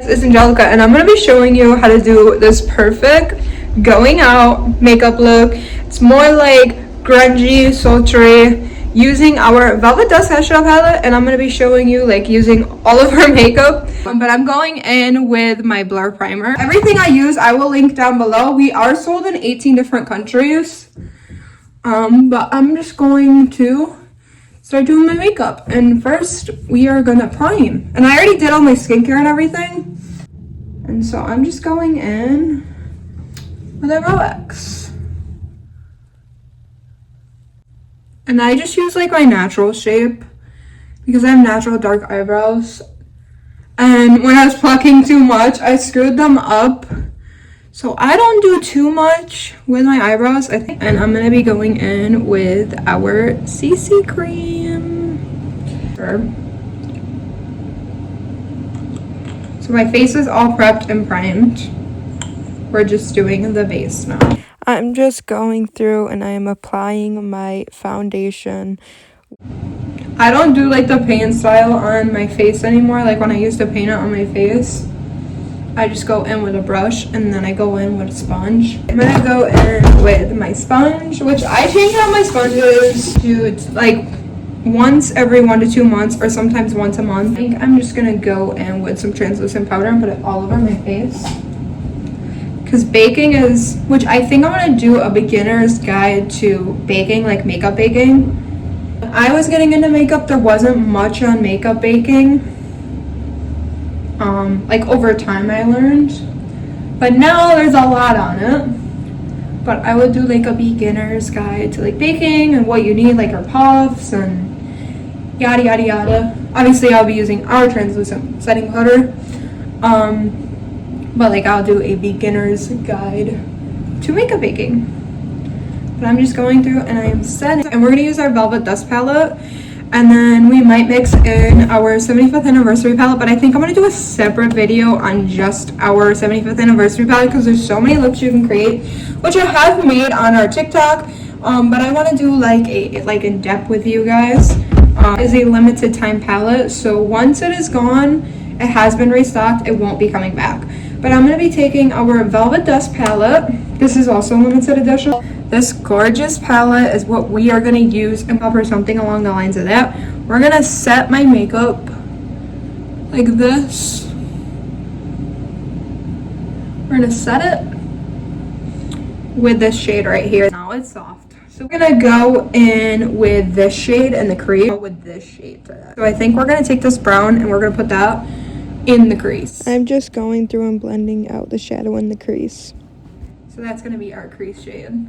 It's Angelica, and I'm going to be showing you how to do this perfect going out makeup look. It's more like grungy, sultry, using our Velvet Dust Eyeshadow palette, and I'm going to be showing you like using all of her makeup. But I'm going in with my blur primer. Everything I use I will link down below. We are sold in 18 different countries, but I'm just going to start doing my makeup. And first we are gonna prime, and I already did all my skincare and everything, and so I'm just going in with a Rolex, and I just use like my natural shape because I have natural dark eyebrows, and when I was plucking too much I screwed them up, so I don't do too much with my eyebrows, I think. And I'm gonna be going in with our CC cream. So my face is all prepped and primed. We're just doing the base now. I'm just going through and I am applying my foundation. I don't do like the paint style on my face anymore, like when I used to paint it on my face. I just go in with a brush and then I go in with a sponge. I'm gonna go in with my sponge, which I change out my sponges to like once every 1 to 2 months, or sometimes once a month. I think I'm just gonna go in with some translucent powder and put it all over my face, because baking is, which I think I'm gonna do a beginner's guide to baking, like makeup baking. When I was getting into makeup, there wasn't much on makeup baking. Like over time I learned, but now there's a lot on it. But I would do like a beginner's guide to like baking and what you need, like our puffs and yada yada yada. Obviously I'll be using our translucent setting powder, but like I'll do a beginner's guide to makeup baking. But I'm just going through and I am setting, and we're gonna use our Velvet Dust palette, and then we might mix in our 75th anniversary palette, but I think I'm gonna do a separate video on just our 75th anniversary palette because there's so many looks you can create, which I have made on our TikTok, but I want to do like a in depth with you guys. Is a limited time palette, so once it is gone, it has been restocked, it won't be coming back. But I'm going to be taking our Velvet Dust palette. This is also limited edition. This gorgeous palette is what we are going to use and cover something along the lines of that. We're going to set my makeup like this. We're going to set it with this shade right here. Now it's soft. So we're going to go in with this shade and the crease with this shade. So I think we're going to take this brown and we're going to put that in the crease. I'm just going through and blending out the shadow in the crease. So that's going to be our crease shade.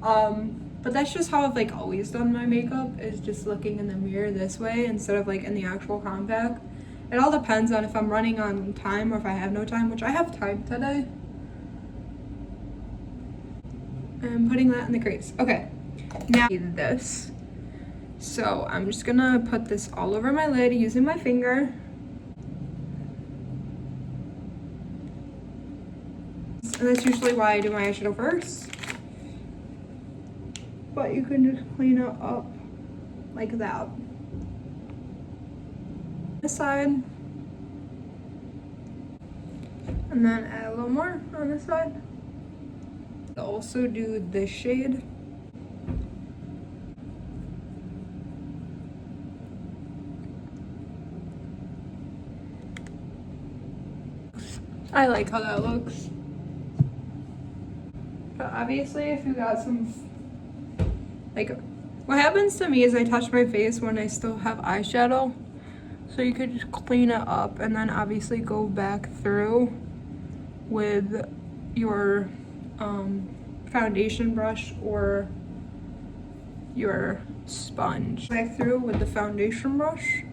But that's just how I've like always done my makeup, is just looking in the mirror this way instead of like in the actual compact. It all depends on if I'm running on time or if I have no time, which I have time today. I'm putting that in the crease. Okay, now this. So I'm just gonna put this all over my lid using my finger. And that's usually why I do my eyeshadow first. But you can just clean it up like that. This side. And then add a little more on this side. I'll also do this shade. I like how that looks. But obviously if you got some, like, what happens to me is I touch my face when I still have eyeshadow, so you could just clean it up and then obviously go back through with your foundation brush or your sponge. Back through with the foundation brush.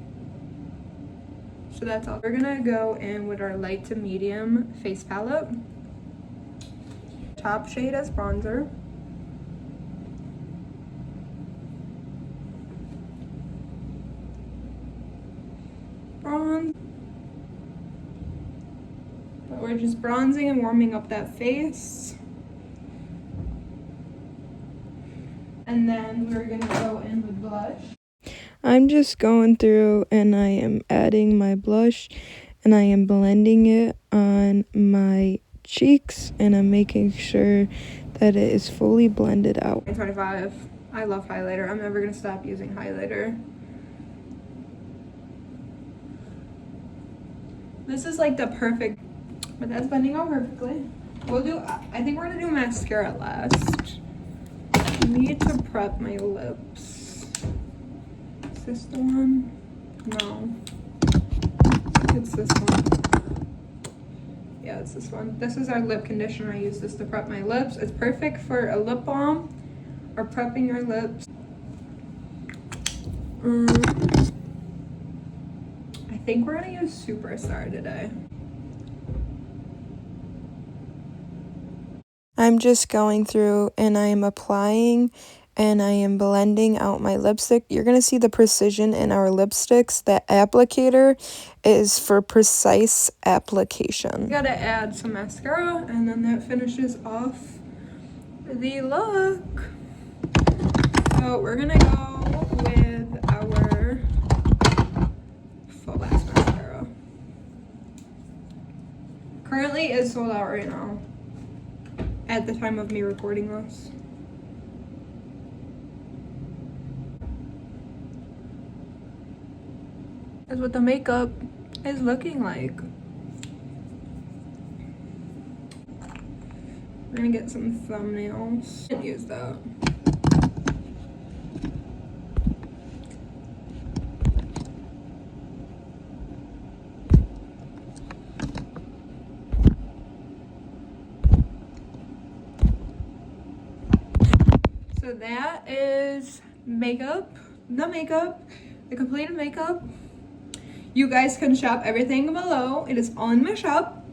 So that's all. We're gonna go in with our light to medium face palette. Top shade as bronzer. Bronze. But we're just bronzing and warming up that face. And then we're gonna go in with blush. I'm just going through and I am adding my blush and I am blending it on my cheeks, and I'm making sure that it is fully blended out. 25. I love highlighter. I'm never gonna stop using highlighter. This is like the perfect, but that's blending out perfectly. We'll do, I think we're gonna do mascara last. I need to prep my lips. Is this the one? No. It's this one. Yeah, it's this one. This is our lip conditioner. I use this to prep my lips. It's perfect for a lip balm or prepping your lips. I think we're gonna use Superstar today. I'm just going through and I am applying and I am blending out my lipstick. You're going to see the precision in our lipsticks. That applicator is for precise application. You gotta add some mascara and then that finishes off the look. So we're going to go with our Full Lash mascara. Currently it's sold out right now at the time of me recording this. That's what the makeup is looking like. I'm gonna get some thumbnails and use that. So that is makeup, the completed makeup. You guys can shop everything below. It is all in my shop.